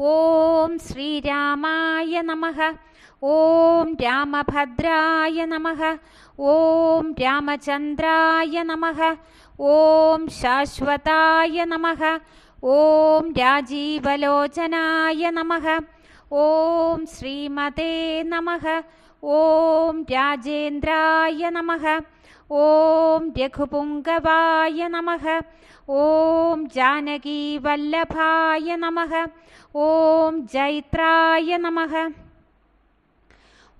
ഓം ശ്രീരാമായ നമഃ. ഓം രാമഭദ്രായ നമഃ. ഓം രാമചന്ദ്രായ നമഃ. ഓം ശാശ്വതായ നമഃ. ഓം രാജീവലോചനായ നമഃ. ഓം ശ്രീമതേ നമഃ. ഓം രാജേന്ദ്രായ നമഃ. ഓം രഘുപുംഗവായ നമഃ. ഓം ജാനകീവല്ലഭായ നമഃ. ഓം ജൈത്രായ നമഃ.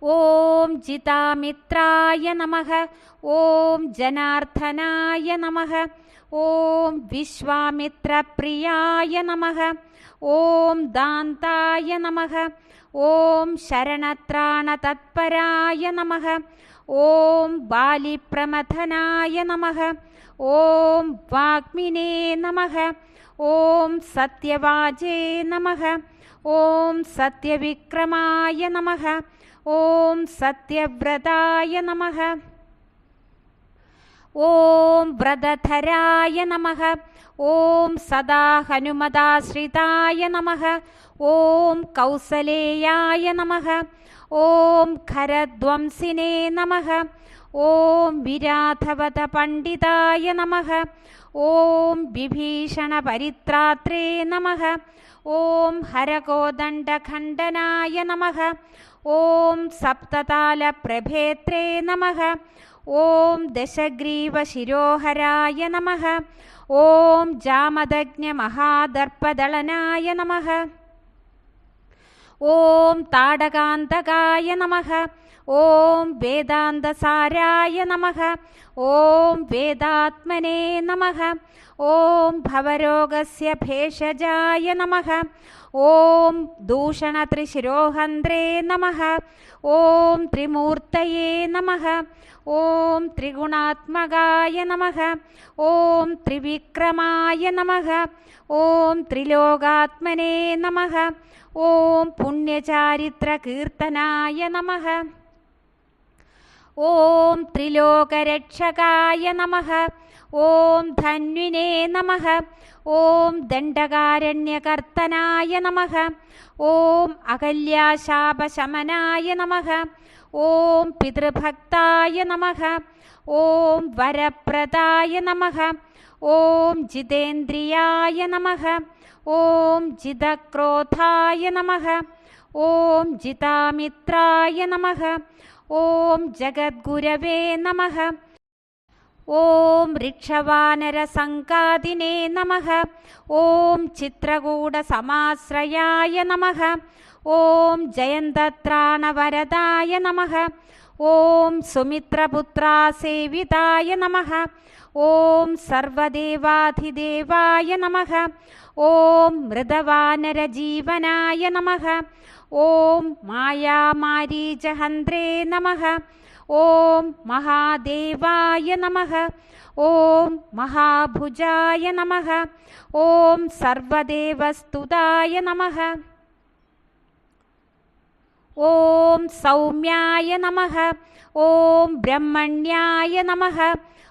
ഓം ജിതാമിത്രായ നമഃ. ഓം ജനാർദ്ദനായ നമഃ. ഓം വിശ്വാമിത്രപ്രിയായ നമഃ. ഓം ദാന്തായ നമഃ. ഓം ശരണത്രാണതത്പരായ നമഃ. ഓം ബാലിപ്രമഥനായ നമഃ. ഓം വാഗ്മിനേ നമഃ. ഓം സത്യവാചേ നമഃ. ഓം സത്യവിക്രമായ നമഃ. ഓം സത്യവ്രതായ നമഃ. ഓം വ്രതധരായ നമഃ. ഓം സദാ ഹനുമതാശ്രിതായ നമഃ. ഓം കൗസലേയായ നമഃ. ഓം ഖരധ്വംസിനേ നമഃ. ഓം വിരാധവത പണ്ഡിതായ നമഃ. ഓം വിഭീഷണപരിത്രാത്രേ നമഃ. ഓം ഹരകോദണ്ഡഖണ്ഡനായ നമഃ. ഓം സപ്തതാലപ്രഭേത്രേ നമഃ. ഓം ദശഗ്രീവശിരോഹരായ നമഃ. ഓം ജാമദഗ്ന്യമഹാദർപ്പദളനായ നമഃ. ഓം താടകാന്തകായ നമഃ. ഓം വേദാന്തസാരായ നമഃ. ഓം വേദാത്മനേ നമഃ. ഓം ഭവരോഗസ്യ ഭേഷജായ നമഃ. ഓം ദൂഷണത്രിശിരോഹന്ത്രേ നമഃ. ഓം ത്രിമൂർത്തയേ നമഃ. ഓം ത്രിഗുണാത്മകായ നമഃ. ഓം ത്രിവിക്രമായ നമഃ. ഓം ത്രിലോകാത്മനേ നമഃ. ഓം പുണ്യചാരിത്രകീർത്തനായ നമഃ. ഓം ത്രിലോകരക്ഷകായ നമഃ. ഓം ധന്വിനേ നമഃ. ഓം ദണ്ഡകാരണ്യകർത്തനായ നമഃ. ഓം അകല്യാശാപശമനായ നമഃ. ഓം പിതൃഭക്തായ നമഃ. ഓം വരപ്രദായ നമഃ. ഓം ജിതേന്ദ്രിയായ നമഃ. ഓം ജിതക്രോധായ നമഃ. ഓം ജിതാമിത്രായ നമഃ. ഓം ജഗദ്ഗുരവേ നമഃ. ഓം ഋക്ഷവാനരസങ്കാദിനേ നമഃ. ഓം ചിത്രകൂടസമാശ്രയായ നമഃ. ഓം ജയന്തത്രാണവരദായ നമഃ. ഓം സുമിത്രപുത്രാസേവിതായ നമഃ. ഓം സർവദേവാധിദേവായ നമഃ. ഓം മൃതവാനരജീവനായ നമഃ. ഓം മായാമാരീചഹന്ത്രേ നമഃ. ഓം മഹാദേവായ നമഃ. ഓം മഹാഭുജായ നമഃ. ഓം സർവദേവസ്തുതായ നമഃ. ഓം സൗമ്യായ നമഃ. ഓം ബ്രഹ്മണ്യായ നമഃ.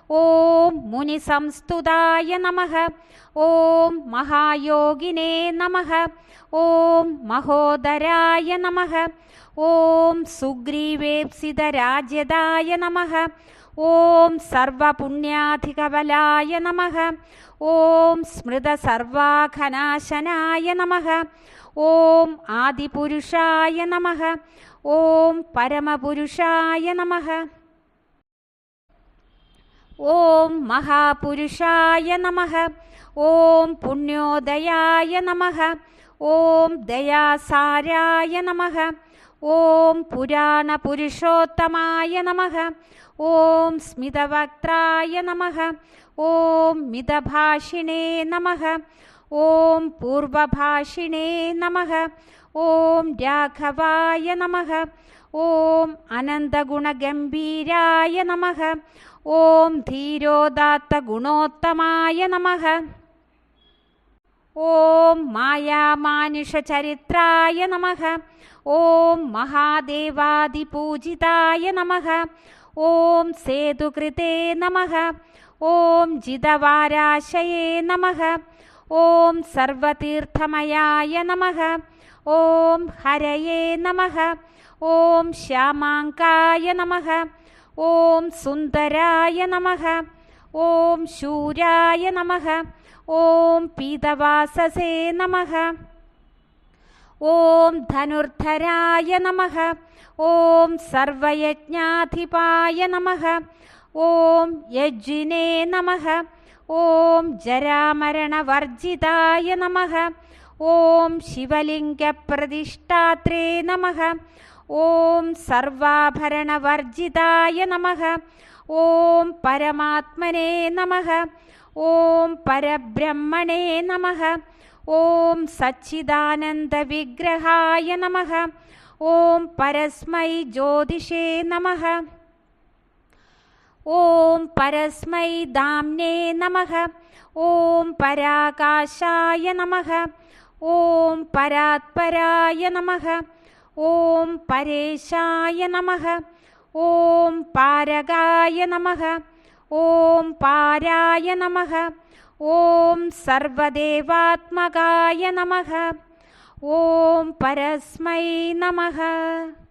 ഓം മുനിസംസ്തുതായ നമഃ. ഓം മഹായോഗിനേ നമഃ. ഓം മഹോദരായ നമഃ. ഓം സുഗ്രീവേപ്സിതരാജ്യദായ നമഃ. ഓം സർവപുണ്യാധികബലായ നമഃ. ഓം സ്മൃതസർവാഘനാശനായ നമഃ. ഓം ആദിപുരുഷായ നമഃ. ഓം പരമപുരുഷായ നമഃ. ഓം മഹാപുരുഷായ നമഃ. ഓം പുണ്യോദയായ നമഃ. ഓം ദയാസാരായ നമഃ. ഓം പുരാണപുരുഷോത്തമായ നമഃ. ഓം സ്മിതവക്ത്രായ നമഃ. ഓം മിതഭാഷിണേ നമഃ. ഓം പൂർവഭാഷിണേ നമഃ. ഓം രാഘവായ നമഃ. ഓം അനന്തഗുണഗംഭീരായ നമഃ. ഓം ധീരോദാത്തഗുണോത്തമായ നമഃ. ഓം മായാമാനുഷചരിത്രായ നമഃ. ഓം മഹാദേവാദിപൂജിതായ നമഃ. ഓം സേതുകൃതേ നമഃ. ഓം ജിതവാരാശയേ നമഃ. ഓം സർവതീർത്ഥമയായ നമഃ. ഓം ഹരയേ നമഃ. ഓം ശ്യാമാങ്കായ നമഃ. ഓം സുന്ദരായ നമഃ. ഓം ശൂരായ നമഃ. ഓം പീതവാസസേ നമഃ. ഓം ധനുർധരായ നമഃ. ഓം സർവയജ്ഞാധിപായ നമഃ. ഓം യജ്ജിനേ നമഃ. ഓം ജരാമരണവർജിതായ നമഃ. ഓം ശിവലിംഗപ്രതിഷ്ഠാത്രേ നമഃ. ഓം സർവാഭരണവർജിതായ നമഃ. ഓം പരമാത്മനേ നമഃ. ഓം പരബ്രഹ്മണേ നമഃ. ഓം സച്ചിദാനന്ദവിഗ്രഹായ നമഃ. ഓം പരസ്മൈ ജ്യോതിഷേ നമഃ. ഓം പരസ്മൈ ധാംനേ നമഃ. ഓം പരാകാശായ നമഃ. ഓം പരാത്പരായ നമഃ. ഓം പരേശായ നമഃ. ഓം പാരകായ നമഃ. ഓം പാരായ നമഃ. ഓം സർവദേവാത്മകായ നമഃ. ഓം പരസ്മൈ നമഃ.